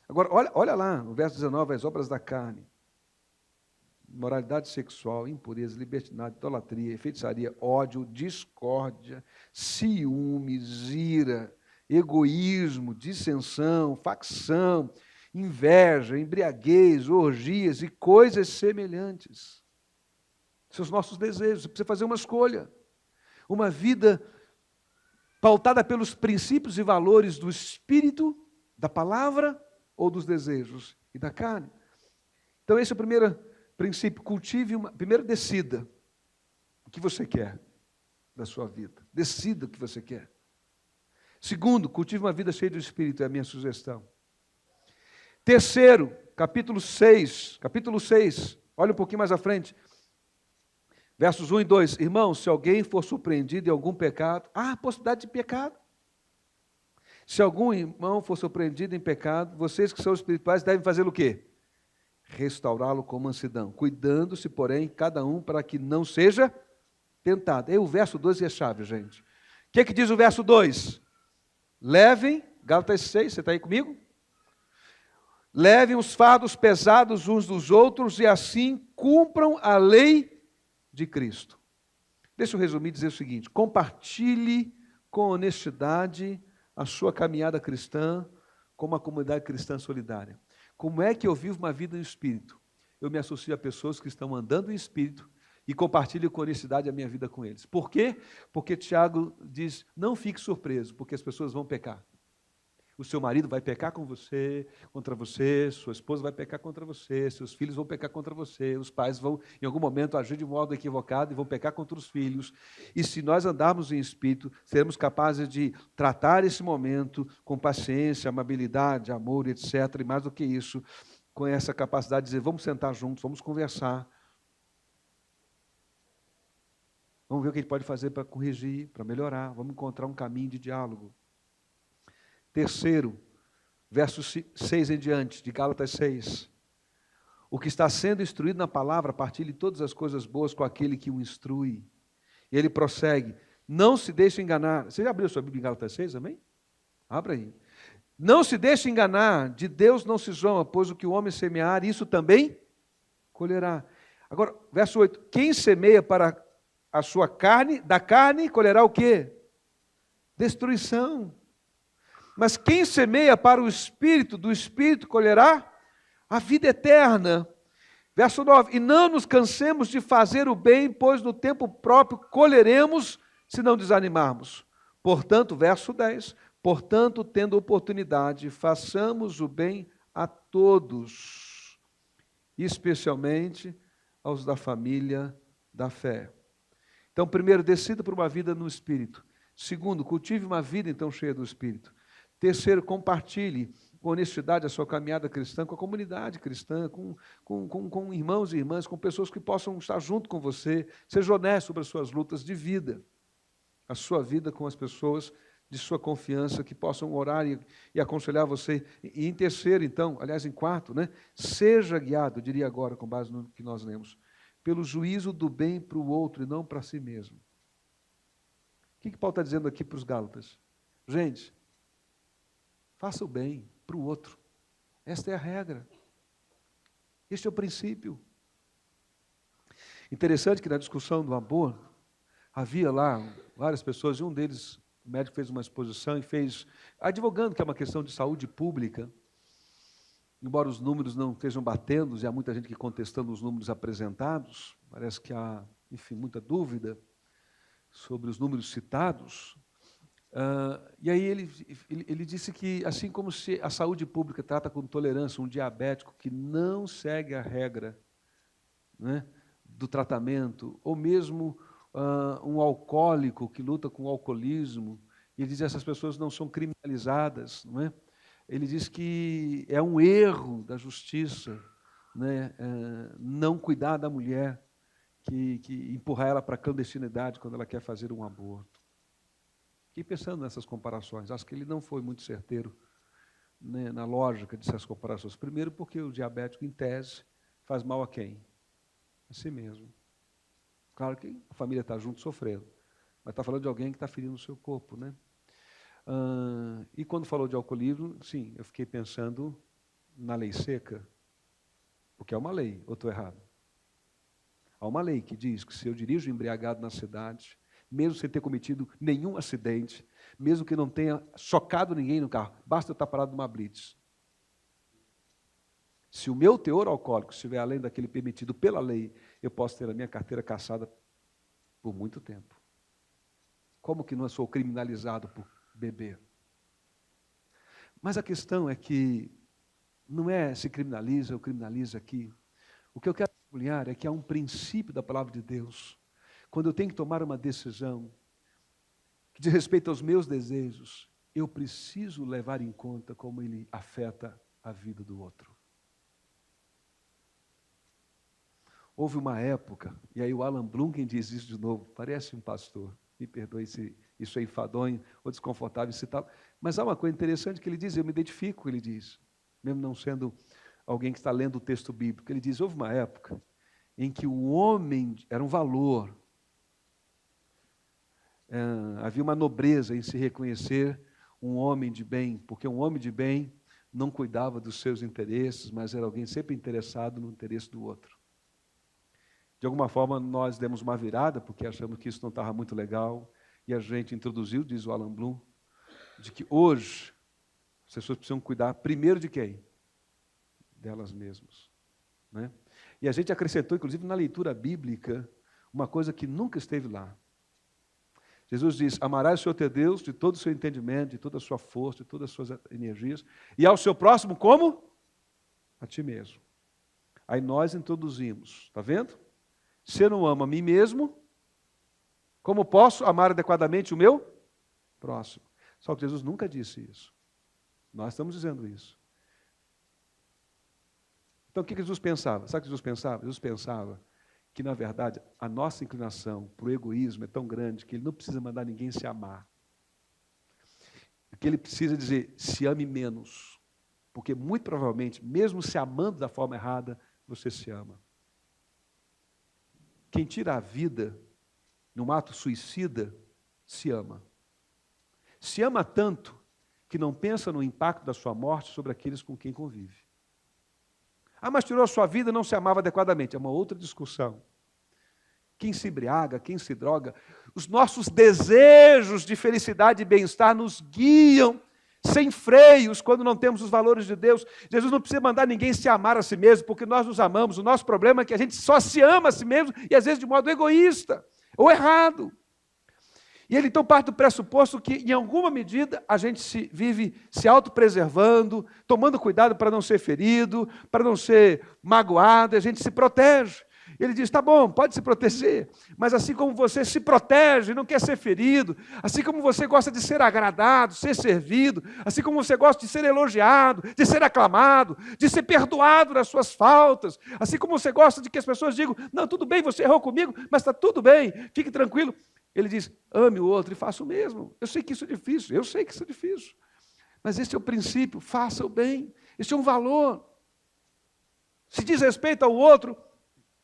Agora, olha lá, no verso 19, as obras da carne. Moralidade sexual, impureza, libertinagem, idolatria, feitiçaria, ódio, discórdia, ciúmes, ira, egoísmo, dissensão, facção, inveja, embriaguez, orgias e coisas semelhantes. São os nossos desejos. Você precisa fazer uma escolha. Uma vida pautada pelos princípios e valores do Espírito, da palavra ou dos desejos e da carne. Então, esse é o primeiro princípio. Primeiro, decida o que você quer da sua vida. Decida o que você quer. Segundo, cultive uma vida cheia do Espírito, é a minha sugestão. Terceiro, capítulo 6, olha um pouquinho mais à frente. Versos 1 e 2. Irmãos, se alguém for surpreendido em algum pecado, há possibilidade de pecado. Se algum irmão for surpreendido em pecado, vocês que são espirituais devem fazer o quê? Restaurá-lo com mansidão, cuidando-se, porém, cada um para que não seja tentado. E o verso 2 é chave, gente. O que diz o verso 2? Levem, Gálatas 6, você está aí comigo? Levem os fardos pesados uns dos outros e assim cumpram a lei de Cristo. Deixa eu resumir e dizer o seguinte: compartilhe com honestidade a sua caminhada cristã com uma comunidade cristã solidária. Como é que eu vivo uma vida no Espírito? Eu me associo a pessoas que estão andando em Espírito e compartilho com honestidade a minha vida com eles. Por quê? Porque Tiago diz, não fique surpreso, porque as pessoas vão pecar. O seu marido vai pecar contra você, sua esposa vai pecar contra você, seus filhos vão pecar contra você, os pais vão, em algum momento, agir de modo equivocado e vão pecar contra os filhos. E se nós andarmos em Espírito, seremos capazes de tratar esse momento com paciência, amabilidade, amor, etc. E mais do que isso, com essa capacidade de dizer, vamos sentar juntos, vamos conversar. Vamos ver o que a gente pode fazer para corrigir, para melhorar, vamos encontrar um caminho de diálogo. Terceiro, verso 6 em diante, de Gálatas 6. O que está sendo instruído na palavra, partilhe todas as coisas boas com aquele que o instrui. E ele prossegue, não se deixe enganar. Você já abriu sua Bíblia em Gálatas 6, amém? Abra aí. Não se deixe enganar, de Deus não se zomba, pois o que o homem semear, isso também colherá. Agora, verso 8, quem semeia para a sua carne, da carne colherá o quê? Destruição. Mas quem semeia para o Espírito, do Espírito colherá a vida eterna. Verso 9, e não nos cansemos de fazer o bem, pois no tempo próprio colheremos, se não desanimarmos. Portanto, verso 10, portanto, tendo oportunidade, façamos o bem a todos, especialmente aos da família da fé. Então, primeiro, decida por uma vida no Espírito. Segundo, cultive uma vida, então, cheia do Espírito. Terceiro, compartilhe com honestidade a sua caminhada cristã, com a comunidade cristã, com irmãos e irmãs, com pessoas que possam estar junto com você. Seja honesto sobre as suas lutas de vida. A sua vida com as pessoas de sua confiança, que possam orar e aconselhar você. E em terceiro, então, aliás, em quarto, né? Seja guiado, eu diria agora, com base no que nós lemos, pelo juízo do bem para o outro e não para si mesmo. O que Paulo está dizendo aqui para os Gálatas? Gente, faça o bem para o outro. Esta é a regra. Este é o princípio. Interessante que na discussão do amor, havia lá várias pessoas, e um deles, o médico, fez uma exposição e fez, advogando que é uma questão de saúde pública, embora os números não estejam batendo, e há muita gente que contestando os números apresentados, parece que há, enfim, muita dúvida sobre os números citados. E aí ele disse que, assim como se a saúde pública trata com tolerância um diabético que não segue a regra, né, do tratamento, ou mesmo um alcoólico que luta com o alcoolismo, ele diz que essas pessoas não são criminalizadas, não é? Ele diz que é um erro da justiça, né, não cuidar da mulher, que empurrar ela para a clandestinidade quando ela quer fazer um aborto. Fiquei pensando nessas comparações. Acho que ele não foi muito certeiro, né, na lógica dessas comparações. Primeiro, porque o diabético, em tese, faz mal a quem? A si mesmo. Claro que a família está junto sofrendo, mas está falando de alguém que está ferindo o seu corpo, né? E quando falou de alcoolismo, sim, eu fiquei pensando na lei seca, porque é uma lei, ou estou errado? Há uma lei que diz que se eu dirijo embriagado na cidade, mesmo sem ter cometido nenhum acidente, mesmo que não tenha chocado ninguém no carro, basta eu estar parado numa blitz. Se o meu teor alcoólico estiver além daquele permitido pela lei, eu posso ter a minha carteira cassada por muito tempo. Como que não sou criminalizado por beber? Mas a questão é que não é se criminaliza ou criminaliza aqui. O que eu quero sublinhar é que há um princípio da palavra de Deus. Quando eu tenho que tomar uma decisão que diz respeito aos meus desejos, eu preciso levar em conta como ele afeta a vida do outro. Houve uma época, e aí o Alan Bloom quem diz isso de novo, parece um pastor, me perdoe se isso é enfadonho ou desconfortável citá-lo, mas há uma coisa interessante que ele diz, eu me identifico, ele diz, mesmo não sendo alguém que está lendo o texto bíblico, ele diz, houve uma época em que o homem era um valor, havia uma nobreza em se reconhecer um homem de bem, porque um homem de bem não cuidava dos seus interesses, mas era alguém sempre interessado no interesse do outro. De alguma forma, nós demos uma virada, porque achamos que isso não estava muito legal, e a gente introduziu, diz o Alan Bloom, de que hoje as pessoas precisam cuidar primeiro de quem? Delas mesmas. Né? E a gente acrescentou, inclusive, na leitura bíblica, uma coisa que nunca esteve lá. Jesus diz, amarás o Senhor teu Deus de todo o seu entendimento, de toda a sua força, de todas as suas energias, e ao seu próximo como? A ti mesmo. Aí nós introduzimos, está vendo? Se eu não amo a mim mesmo, como posso amar adequadamente o meu próximo? Só que Jesus nunca disse isso. Nós estamos dizendo isso. Então o que Jesus pensava? Sabe o que Jesus pensava? Jesus pensava que, na verdade, a nossa inclinação para o egoísmo é tão grande que ele não precisa mandar ninguém se amar. O que ele precisa dizer, se ame menos. Porque, muito provavelmente, mesmo se amando da forma errada, você se ama. Quem tira a vida num ato suicida, se ama. Se ama tanto que não pensa no impacto da sua morte sobre aqueles com quem convive. Ah, mas tirou a sua vida e não se amava adequadamente. É uma outra discussão. Quem se embriaga, quem se droga, os nossos desejos de felicidade e bem-estar nos guiam sem freios quando não temos os valores de Deus. Jesus não precisa mandar ninguém se amar a si mesmo, porque nós nos amamos. O nosso problema é que a gente só se ama a si mesmo e às vezes de modo egoísta ou errado. E ele então parte do pressuposto que, em alguma medida, a gente vive se autopreservando, tomando cuidado para não ser ferido, para não ser magoado, e a gente se protege. Ele diz, tá bom, pode se proteger, mas assim como você se protege, não quer ser ferido, assim como você gosta de ser agradado, ser servido, assim como você gosta de ser elogiado, de ser aclamado, de ser perdoado das suas faltas, assim como você gosta de que as pessoas digam, não, tudo bem, você errou comigo, mas está tudo bem, fique tranquilo. Ele diz, ame o outro e faça o mesmo. Eu sei que isso é difícil, mas esse é o princípio, faça o bem, esse é um valor. Se diz respeito ao outro,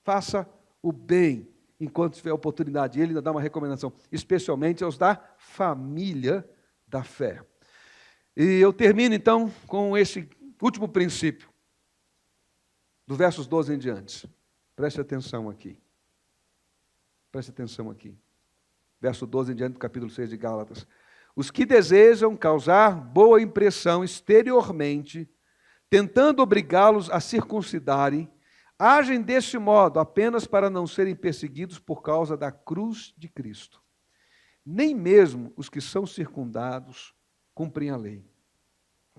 faça o bem enquanto tiver oportunidade. E ele ainda dá uma recomendação, especialmente aos da família da fé. E eu termino então com esse último princípio, do versos 12 em diante. Preste atenção aqui. Preste atenção aqui. Verso 12 em diante do capítulo 6 de Gálatas. Os que desejam causar boa impressão exteriormente, tentando obrigá-los a circuncidarem, agem deste modo apenas para não serem perseguidos por causa da cruz de Cristo. Nem mesmo os que são circundados cumprem a lei.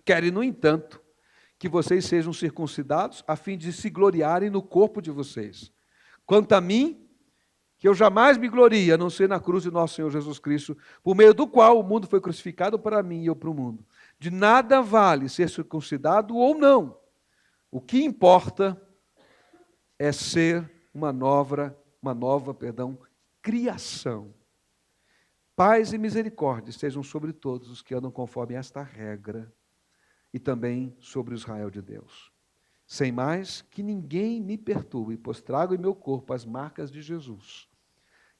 Querem, no entanto, que vocês sejam circuncidados a fim de se gloriarem no corpo de vocês. Quanto a mim, que eu jamais me glorie, a não ser na cruz de nosso Senhor Jesus Cristo, por meio do qual o mundo foi crucificado para mim e eu para o mundo. De nada vale ser circuncidado ou não. O que importa é ser uma nova criação. Paz e misericórdia estejam sobre todos os que andam conforme esta regra e também sobre o Israel de Deus. Sem mais, que ninguém me perturbe, pois trago em meu corpo as marcas de Jesus.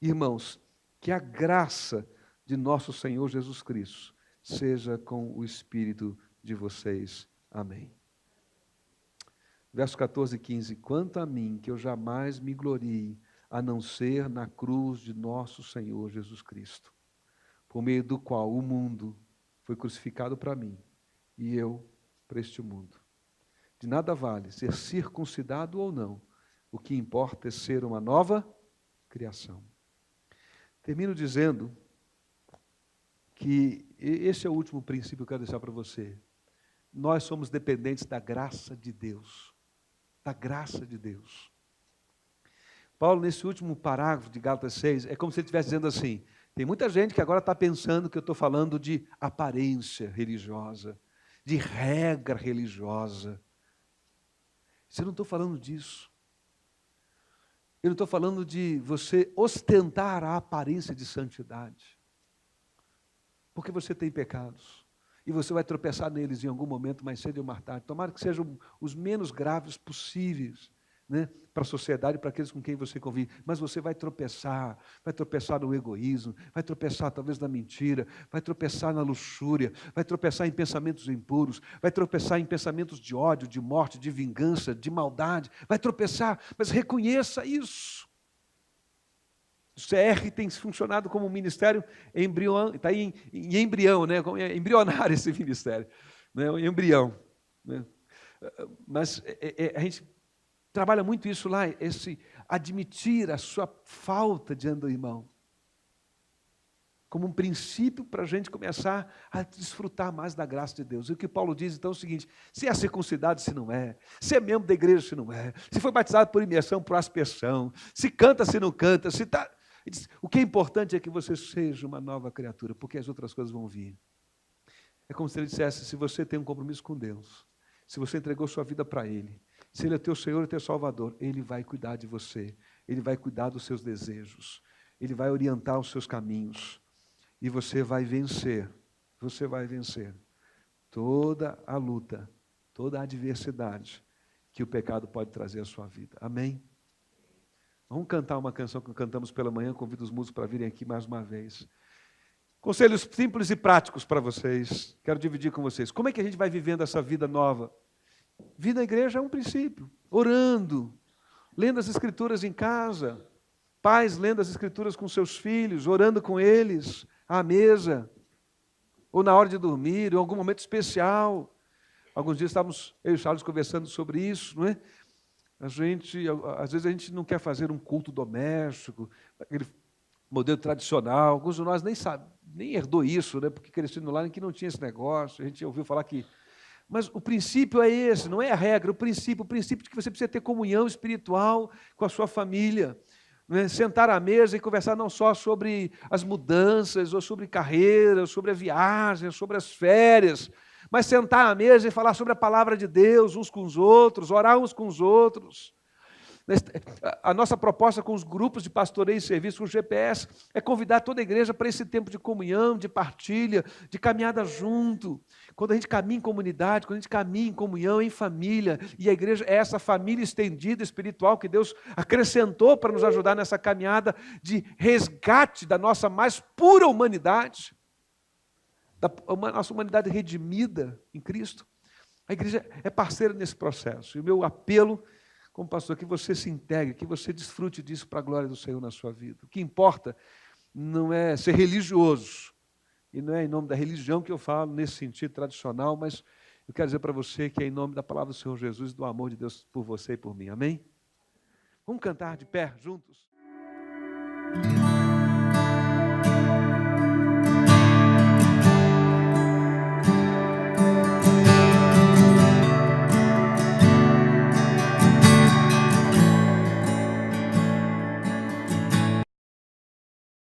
Irmãos, que a graça de nosso Senhor Jesus Cristo seja com o espírito de vocês. Amém. Verso 14 e 15. Quanto a mim, que eu jamais me glorie, a não ser na cruz de nosso Senhor Jesus Cristo, por meio do qual o mundo foi crucificado para mim e eu para este mundo. De nada vale ser circuncidado ou não, o que importa é ser uma nova criação. Termino dizendo que esse é o último princípio que eu quero deixar para você. Nós somos dependentes da graça de Deus. Da graça de Deus. Paulo, nesse último parágrafo de Gálatas 6, é como se ele estivesse dizendo assim, tem muita gente que agora está pensando que eu estou falando de aparência religiosa, de regra religiosa. Eu não estou falando disso. Eu não estou falando de você ostentar a aparência de santidade. Porque você tem pecados. E você vai tropeçar neles em algum momento, mais cedo ou mais tarde. Tomara que sejam os menos graves possíveis, né, para a sociedade, para aqueles com quem você convive. Mas você vai tropeçar no egoísmo, vai tropeçar talvez na mentira, vai tropeçar na luxúria, vai tropeçar em pensamentos impuros, vai tropeçar em pensamentos de ódio, de morte, de vingança, de maldade. Vai tropeçar, mas reconheça isso. O CR tem funcionado como um ministério está em embrião, né? É embrionário esse ministério, né? Um embrião, né? Mas a gente trabalha muito isso lá, esse admitir a sua falta diante do irmão, como um princípio para a gente começar a desfrutar mais da graça de Deus. E o que Paulo diz então é o seguinte, se é circuncidado, se não é, se é membro da igreja, se não é, se foi batizado por imersão, por aspersão, se canta, se não canta, se está... O que é importante é que você seja uma nova criatura, porque as outras coisas vão vir. É como se ele dissesse, se você tem um compromisso com Deus, se você entregou sua vida para Ele, se Ele é teu Senhor e teu Salvador, Ele vai cuidar de você, Ele vai cuidar dos seus desejos, Ele vai orientar os seus caminhos, e você vai vencer toda a luta, toda a adversidade que o pecado pode trazer à sua vida. Amém? Vamos cantar uma canção que cantamos pela manhã, convido os músicos para virem aqui mais uma vez. Conselhos simples e práticos para vocês, quero dividir com vocês. Como é que a gente vai vivendo essa vida nova? Vida na igreja é um princípio, orando, lendo as Escrituras em casa, pais lendo as Escrituras com seus filhos, orando com eles, à mesa, ou na hora de dormir, ou em algum momento especial. Alguns dias estávamos, eu e o Charles, conversando sobre isso, não é? Às vezes a gente não quer fazer um culto doméstico, aquele modelo tradicional. Alguns de nós nem herdou isso, né? Porque crescendo lá em que não tinha esse negócio. A gente ouviu falar que Mas o princípio é esse, não é a regra, o princípio de que você precisa ter comunhão espiritual com a sua família. Né? Sentar à mesa e conversar não só sobre as mudanças, ou sobre carreira, ou sobre a viagem, ou sobre as férias, mas sentar à mesa e falar sobre a palavra de Deus uns com os outros, orar uns com os outros. A nossa proposta com os grupos de pastoreio e serviço, com o GPS, é convidar toda a igreja para esse tempo de comunhão, de partilha, de caminhada junto. Quando a gente caminha em comunidade, quando a gente caminha em comunhão, em família, e a igreja é essa família estendida espiritual que Deus acrescentou para nos ajudar nessa caminhada de resgate da nossa mais pura humanidade, da nossa humanidade redimida em Cristo. A igreja é parceira nesse processo. E o meu apelo como pastor, que você se integre, que você desfrute disso para a glória do Senhor na sua vida. O que importa não é ser religioso, e não é em nome da religião que eu falo, nesse sentido tradicional, mas eu quero dizer para você que é em nome da palavra do Senhor Jesus e do amor de Deus por você e por mim. Amém? Vamos cantar de pé juntos?